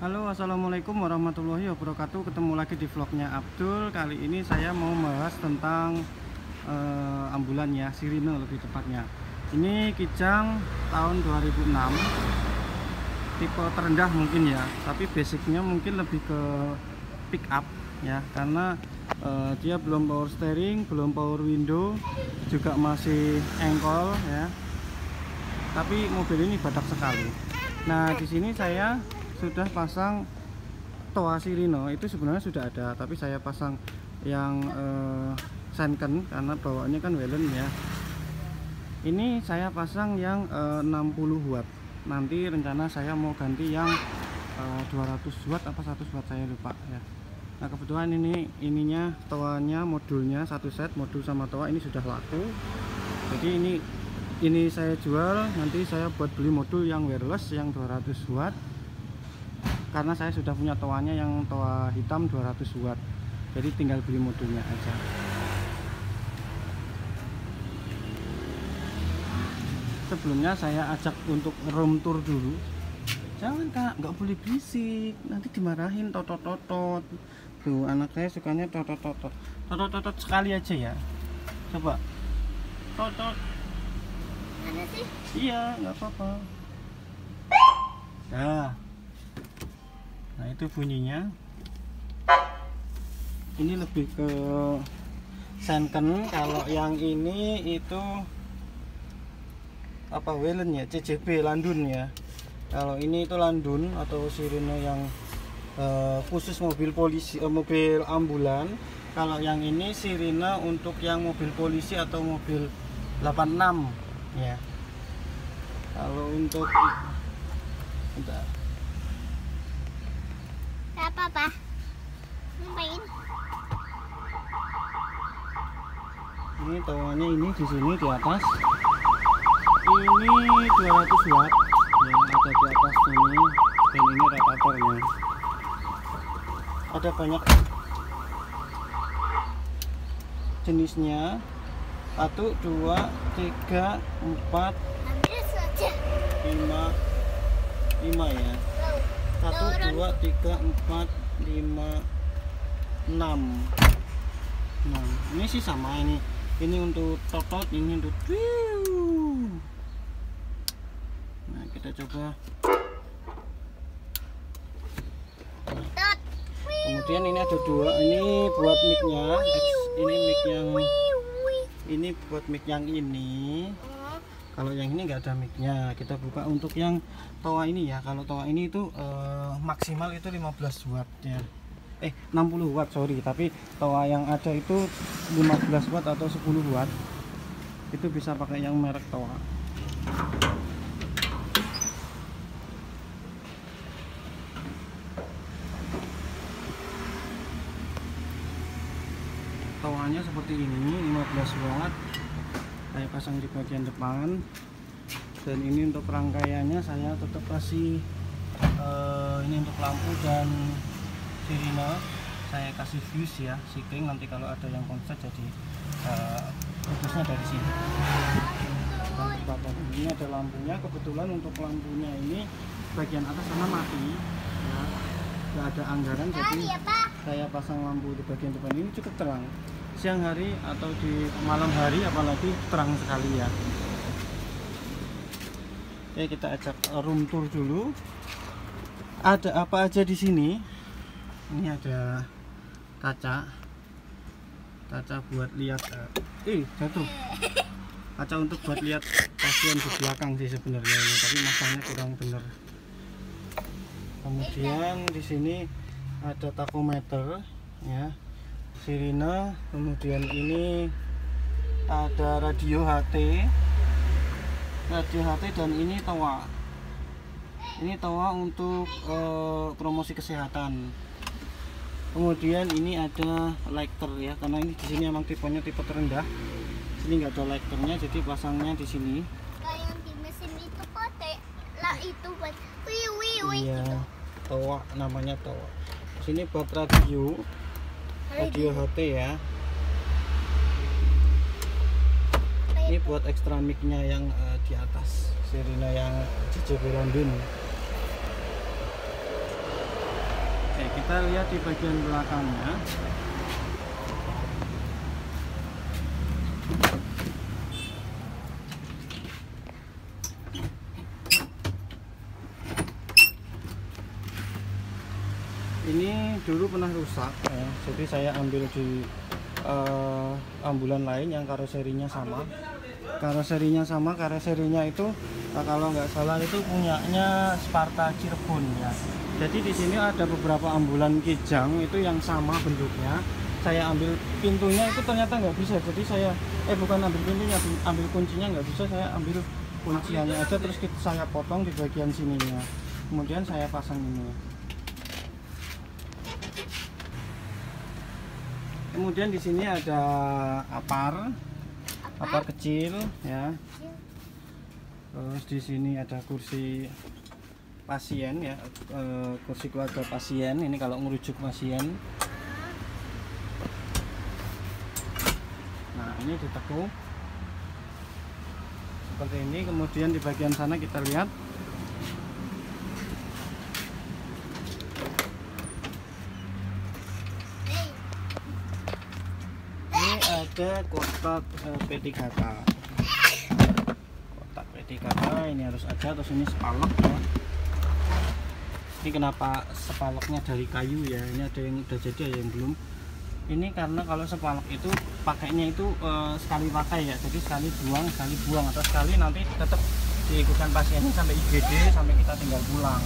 Halo, assalamualaikum warahmatullahi wabarakatuh. Ketemu lagi di vlognya Abdul. Kali ini saya mau membahas tentang ambulan ya, sirine lebih tepatnya. Ini Kijang tahun 2006, tipe terendah mungkin ya, tapi basicnya mungkin lebih ke pick up ya, karena dia belum power steering, belum power window, juga masih engkol ya. Tapi mobil ini badak sekali. Nah, di sini saya sudah pasang toa sirine, itu sebenarnya sudah ada, tapi saya pasang yang Sanken karena bawaannya kan Wellen ya. Ini saya pasang yang 60 watt. Nanti rencana saya mau ganti yang 200 watt apa 100 watt, saya lupa ya. Nah, kebetulan ininya toanya, modulnya satu set, modul sama toa ini sudah laku. Jadi ini saya jual, nanti saya buat beli modul yang wireless yang 200 watt. Karena saya sudah punya toanya yang toa hitam 200 watt. Jadi tinggal beli modulnya aja. Sebelumnya saya ajak untuk room tour dulu. Jangan Kak, nggak boleh berisik, nanti dimarahin totot. Tuh, anak saya sukanya totot sekali aja ya. Coba totot. Mana sih? Iya, nggak apa-apa. Nah, itu bunyinya. Ini lebih ke Sanken. Kalau yang ini itu apa, Wellen ya, CJB Landun ya. Kalau ini itu Landun atau sirine yang khusus mobil polisi, mobil ambulan. Kalau yang ini sirine untuk yang mobil polisi atau mobil 86 ya. Kalau untuk bentar. Apa? Ngapain? Ini tawanya ini di sini di atas. Ini 200 watt yang ada di atas ini, dan ini radiatornya. Ada banyak jenisnya. 1, 2, 3, 4, Ambil saja. 5 ya. 1, 2, 3, 4, 5, 6. Nah, ini sih sama ini. Ini untuk totot, ini untuk wiu. Nah, kita coba. Tot. Kemudian ini ada dua. Ini buat mic-nya. Ini mic yang ini buat mic yang ini. Kalau yang ini nggak ada mic-nya. Kita buka untuk yang toa ini ya. Kalau toa ini itu maksimal itu 15 watt ya. 60 watt sorry, tapi toa yang ada itu 15 watt atau 10 watt. Itu bisa pakai yang merek toa. Toanya seperti ini, 15 watt. Saya pasang di bagian depan, dan ini untuk rangkaiannya saya tetap kasih ini untuk lampu dan sirine saya kasih fuse ya, siking. Nanti kalau ada yang konslet jadi fokusnya dari sini. Ini ada lampunya, kebetulan untuk lampunya ini bagian atas sana mati ya, nggak ada anggaran, jadi saya pasang lampu di bagian depan ini cukup terang. Siang hari atau di malam hari apalagi terang sekali ya. Oke, kita ajak room tour dulu. Ada apa aja di sini? Ini ada kaca buat lihat. Jatuh. Kaca untuk buat lihat pasien di belakang sih sebenarnya ini, tapi masangnya kurang bener. Kemudian di sini ada tachometer ya, sirine. Kemudian ini ada radio HT, dan ini toa. Ini toa untuk promosi kesehatan. Kemudian ini ada lighter ya, karena ini di sini emang tipenya tipe terendah. Sini nggak ada lighternya, jadi pasangnya di sini. Kayak yang di mesin itu pakai lah itu buat Iya, toa namanya toa. Sini buat radio HT ya. Ini buat ekstra mic-nya yang di atas, sirine yang CJB Landun. kita lihat di bagian belakangnya. Ini dulu pernah rusak ya, jadi saya ambil di ambulan lain yang karoserinya sama. Karoserinya itu kalau nggak salah itu punyanya Sparta Cirebon ya. Jadi di sini ada beberapa ambulan Kijang itu yang sama bentuknya. Saya ambil pintunya itu ternyata nggak bisa, jadi saya bukan ambil pintunya, ambil kuncinya nggak bisa, saya ambil kunciannya aja, terus saya potong di bagian sininya, kemudian saya pasang ini. Kemudian di sini ada apar kecil ya. Terus di sini ada kursi pasien ya, kursi keluarga pasien. Ini kalau merujuk pasien. Nah, ini ditekuk seperti ini. Kemudian di bagian sana kita lihat ada kotak P3K. Kotak P3K ini harus ada, terus ini spalok ya. Ini kenapa spaloknya dari kayu ya? Ini ada yang udah jadi, ada yang belum. Ini karena kalau spalok itu pakainya itu sekali pakai ya, jadi sekali buang atau sekali nanti tetap diikutkan pasiennya sampai IGD, sampai kita tinggal pulang.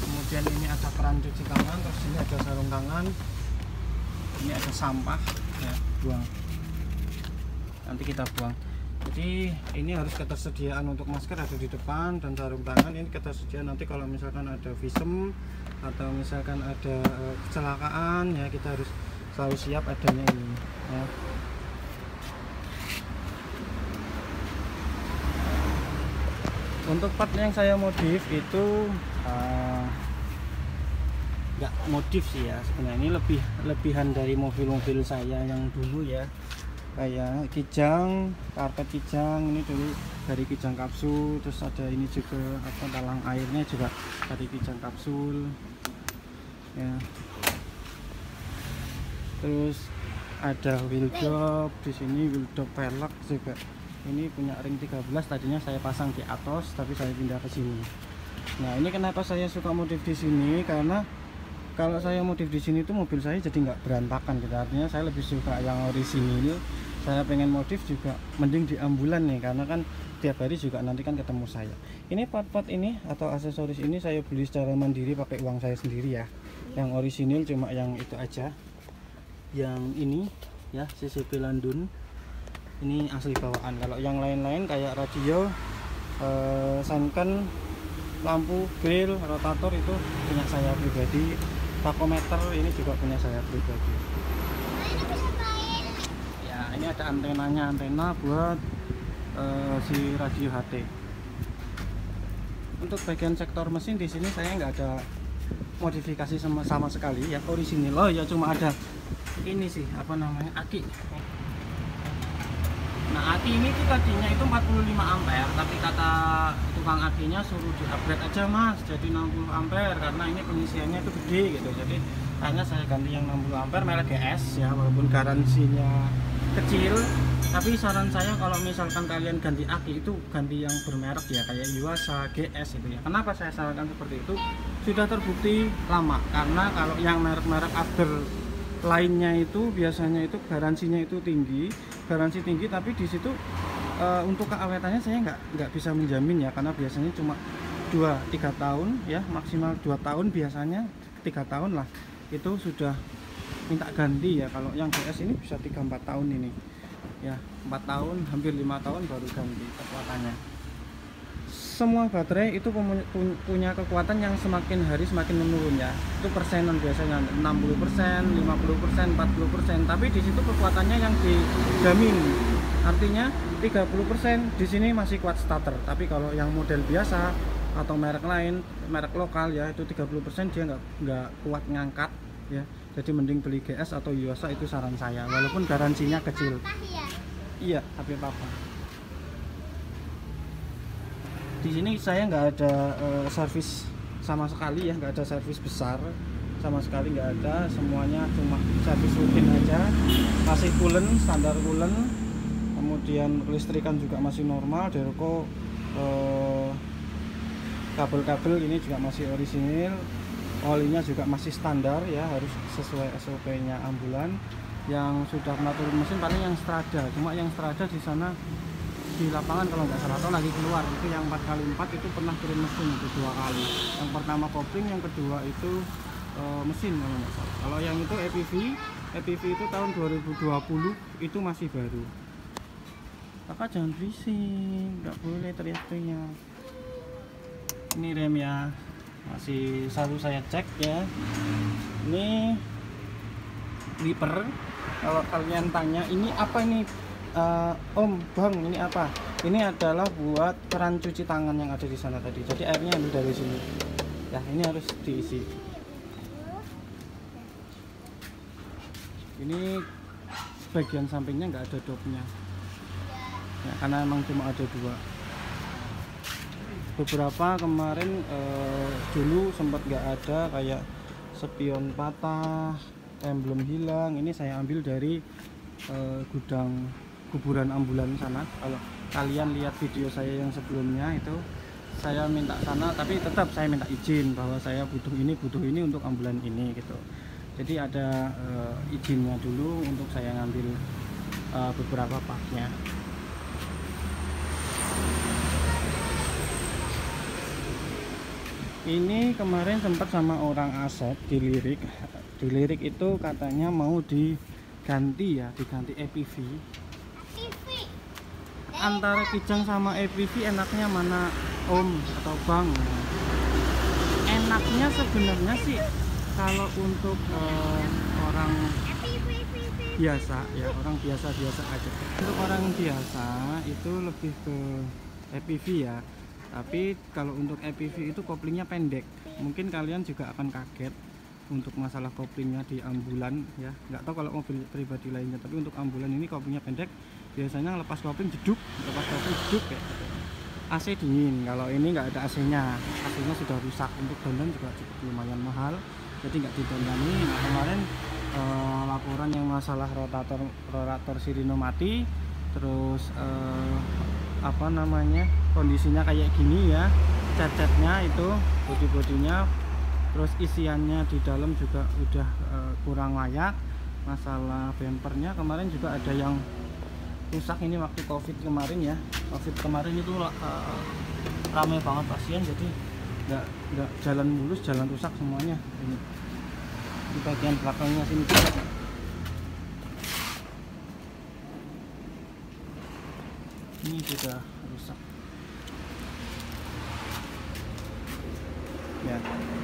Kemudian ini ada keran cuci tangan, terus ini ada sarung tangan, ini ada sampah ya, buang. Nanti kita buang. Jadi ini harus ketersediaan untuk masker ada di depan, dan sarung tangan ini ketersediaan nanti kalau misalkan ada visum atau misalkan ada kecelakaan ya, kita harus selalu siap adanya ini ya. Untuk part yang saya modif itu nggak modif sih ya, sebenarnya ini lebihan dari mobil-mobil saya yang dulu ya, kayak Kijang, karpet Kijang ini dulu dari Kijang kapsul. Terus ada ini juga apa, talang airnya juga dari Kijang kapsul ya. Terus ada wheel drop di sini, wheel drop velg juga. Ini punya ring 13, tadinya saya pasang di atas tapi saya pindah ke sini. Nah, ini kenapa saya suka modif di sini, karena kalau saya modif di sini tuh mobil saya jadi nggak berantakan gitu. Artinya saya lebih suka yang orisinil. Saya pengen modif juga mending di ambulan nih, karena kan tiap hari juga nanti kan ketemu saya. Ini part-part ini atau aksesoris ini saya beli secara mandiri pakai uang saya sendiri ya. Yang orisinil cuma yang itu aja. Yang ini ya, CCP Landun. Ini asli bawaan. Kalau yang lain-lain kayak radio, sanken, lampu, grill, rotator itu punya saya pribadi. Takometer ini juga punya saya pribadi. Ya, ini ada antenanya, antena buat si radio HT. Untuk bagian sektor mesin di sini saya nggak ada modifikasi sama sekali ya, orisinil. Oh ya, cuma ada ini sih, apa namanya, aki. Nah, aki ini tuh tadinya itu 45 ampere, tapi kata tukang akinya suruh di upgrade aja mas jadi 60 ampere karena ini pengisiannya itu gede gitu. Jadi hanya saya ganti yang 60 ampere merek GS ya, walaupun garansinya kecil. Tapi saran saya kalau misalkan kalian ganti aki itu ganti yang bermerek ya, kayak Yuasa, GS itu ya. Kenapa saya sarankan seperti itu? Sudah terbukti lama, karena kalau yang merek-merek upgrade lainnya itu biasanya itu garansinya itu tinggi, garansi tinggi, tapi di situ untuk keawetannya saya nggak bisa menjamin ya, karena biasanya cuma 2-3 tahun ya, maksimal 2 tahun, biasanya 3 tahun lah itu sudah minta ganti ya. Kalau yang GS ini bisa 3-4 tahun ini ya, 4 tahun hampir 5 tahun baru ganti kekuatannya. Semua baterai itu punya kekuatan yang semakin hari semakin menurun ya. Itu persenan biasanya 60%, 50%, 40%. Tapi di situ kekuatannya yang dijamin. Artinya 30% di sini masih kuat starter. Tapi kalau yang model biasa atau merek lain, merek lokal ya, itu 30% dia nggak kuat ngangkat ya. Jadi mending beli GS atau Yuasa, itu saran saya. Walaupun garansinya kecil. Iya, HP papa. Di sini saya nggak ada servis sama sekali ya, nggak ada servis besar. sama sekali nggak ada, semuanya cuma servis rutin aja, masih coolant, standar coolant. Kemudian kelistrikan juga masih normal, Derco. Kabel-kabel ini juga masih orisinil, olinya juga masih standar ya, harus sesuai SOP-nya ambulan. Yang sudah pernah turun mesin paling yang Strada, cuma yang Strada di sana di lapangan kalau nggak salah atau lagi keluar itu yang 4x4 itu pernah turun mesin itu 2 kali. Yang pertama kopling, yang kedua itu mesin kalau nggak salah. Kalau yang itu EPV itu tahun 2020 itu masih baru. Kakak jangan bising, nggak boleh teriak-teriak. Ini rem ya, masih selalu saya cek ya. Ini wiper. Kalau kalian tanya ini apa ini, Om Bang, ini apa? Ini adalah buat keran cuci tangan yang ada di sana tadi. Jadi airnya ambil dari sini. Ya, ini harus diisi. Ini bagian sampingnya nggak ada dopnya. Ya, karena emang cuma ada 2. Beberapa kemarin dulu sempat nggak ada, kayak spion patah, emblem hilang. Ini saya ambil dari gudang kuburan ambulan sana. Kalau kalian lihat video saya yang sebelumnya itu saya minta sana, tapi tetap saya minta izin bahwa saya butuh ini untuk ambulan ini gitu. Jadi ada izinnya dulu untuk saya ngambil beberapa partnya. Ini kemarin sempat sama orang Asep di Lirik itu katanya mau diganti ya, diganti EPV. Antara Kijang sama EPV enaknya mana Om atau Bang? Enaknya sebenarnya sih kalau untuk orang biasa ya, orang biasa aja. Untuk orang biasa itu lebih ke EPV ya. Tapi kalau untuk EPV itu koplingnya pendek. Mungkin kalian juga akan kaget untuk masalah koplingnya di ambulan ya. Nggak tahu kalau mobil pribadi lainnya, tapi untuk ambulan ini koplingnya pendek. Biasanya lepas kopling jeduk kayak gitu. AC dingin. Kalau ini nggak ada AC-nya. AC-nya sudah rusak. Untuk dandan juga cukup lumayan mahal, jadi nggak didandani. Nah, kemarin laporan yang masalah rotator sirino mati, terus apa namanya, kondisinya kayak gini ya, cat-catnya itu, bodi-bodinya, terus isiannya di dalam juga udah kurang layak. Masalah bempernya kemarin juga ada yang rusak, ini waktu COVID kemarin ya. COVID kemarin itu ramai banget pasien, jadi nggak jalan mulus, jalan rusak semuanya. Ini di bagian belakangnya sini juga. Ini sudah rusak ya.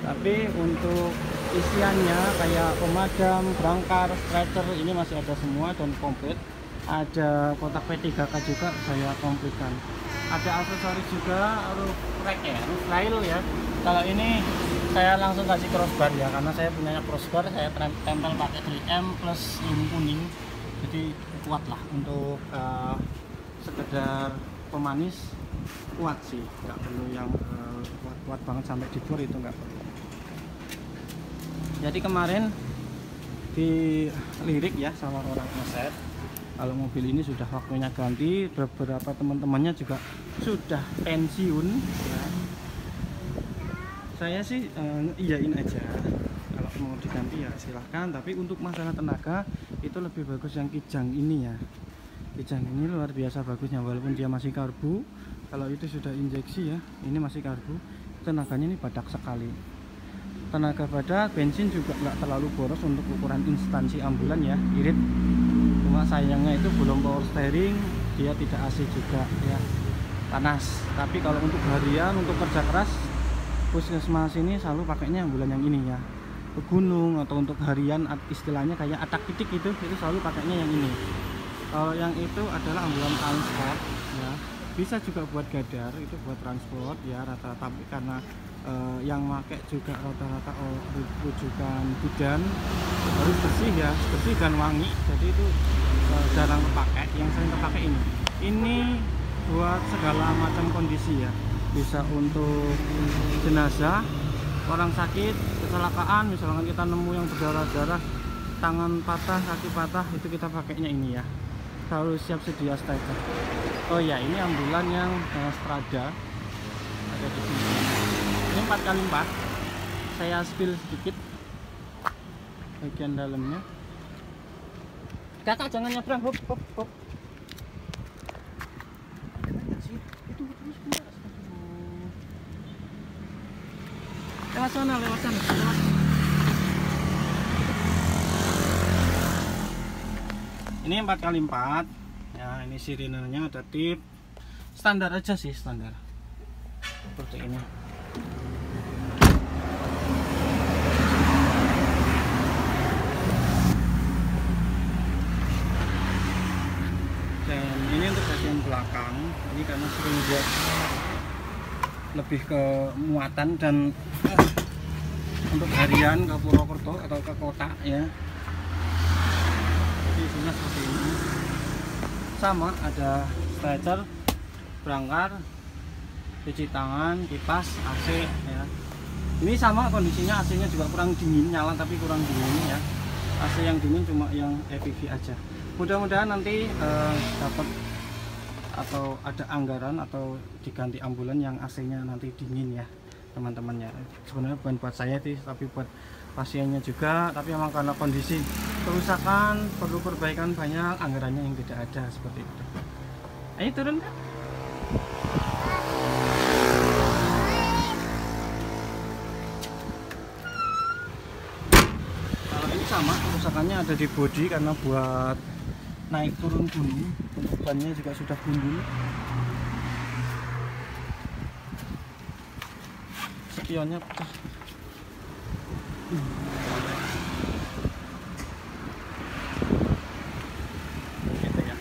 Tapi untuk isiannya kayak pemadam, brangkar, stretcher ini masih ada semua dan komplit. Ada kotak P3K juga saya komplitkan. Ada aksesoris juga, roof rack ya, roof rail ya. Kalau ini saya langsung kasih crossbar ya, karena saya punya crossbar, saya tempel pakai 3M plus lem kuning, jadi kuat lah untuk sekedar pemanis, kuat sih, nggak perlu yang kuat banget sampai di bor, itu nggak perlu. Jadi kemarin di Lirik ya sama orang Asep, kalau mobil ini sudah waktunya ganti. Beberapa teman-temannya juga sudah pensiun ya. Saya sih iyain aja, kalau mau diganti ya silahkan. Tapi untuk masalah tenaga itu lebih bagus yang Kijang ini ya. Kijang ini luar biasa bagusnya, walaupun dia masih karbu. Kalau itu sudah injeksi ya, ini masih karbu. Tenaganya ini badak sekali. Tenaga badak, bensin juga nggak terlalu boros untuk ukuran instansi ambulan ya, irit. Cuma sayangnya itu belum power steering, dia tidak AC juga ya, panas. Tapi kalau untuk harian, untuk kerja keras, puskesmas ini selalu pakainya ambulan yang ini ya. Ke gunung atau untuk harian, istilahnya kayak atak titik itu selalu pakainya yang ini. Kalau yang itu adalah ambulan transport ya, bisa juga buat gadar, itu buat transport ya rata-rata. Karena yang pakai juga rata-rata rujukan bidan, harus bersih ya, bersih dan wangi, jadi itu jarang terpakai. Yang sering terpakai ini buat segala macam kondisi ya, bisa untuk jenazah, orang sakit, kecelakaan, misalkan kita nemu yang berdarah-darah, tangan patah, kaki patah, itu kita pakainya ini ya. Harus siap sedia stretcher. Oh ya, ini ambulan yang Strada ada di sini. Ini 4x4. Saya spill sedikit bagian dalamnya. Kakak jangan nyebrang, hop hop hop. Lewat sana, lewat sana. Ini 4x4. Ya, ini sirinenya ada tip. Standar aja sih, standar. Seperti ini. Dan ini untuk bagian belakang. Ini karena sering buat lebih ke muatan dan untuk harian ke Purwokerto atau ke kota ya. Jadi isinya seperti ini. Sama ada stretcher, berangkar, cuci tangan, kipas, AC ya. Ini sama kondisinya, AC-nya juga kurang dingin, nyala tapi kurang dingin ya. AC yang dingin cuma yang EPV aja. Mudah-mudahan nanti dapat atau ada anggaran atau diganti ambulan yang AC-nya nanti dingin ya teman-teman ya. Sebenarnya bukan buat saya sih, tapi buat pasiennya juga, tapi memang karena kondisi kerusakan perlu perbaikan banyak, anggarannya yang tidak ada seperti itu. Ayo turun kan? Kalau ini sama, kerusakannya ada di bodi karena buat naik turun gunung, bannya juga sudah gundul. Spionnya pecah. Gitu ya.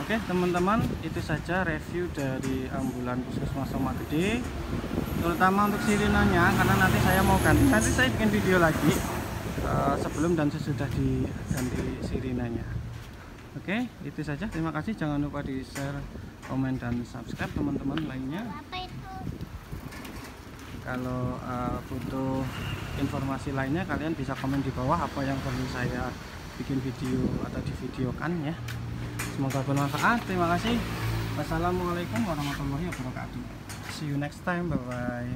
Oke teman-teman, itu saja review dari ambulan Puskesmas Somak Gede, terutama untuk sirinanya, karena nanti saya mau ganti, nanti saya bikin video lagi sebelum dan sesudah diganti sirinanya. Oke, itu saja. Terima kasih. Jangan lupa di share, komen, dan subscribe teman-teman lainnya. Apa itu? Kalau butuh informasi lainnya, kalian bisa komen di bawah apa yang perlu saya bikin video atau divideokan ya. Semoga bermanfaat. Terima kasih. Wassalamualaikum warahmatullahi wabarakatuh. See you next time. Bye bye.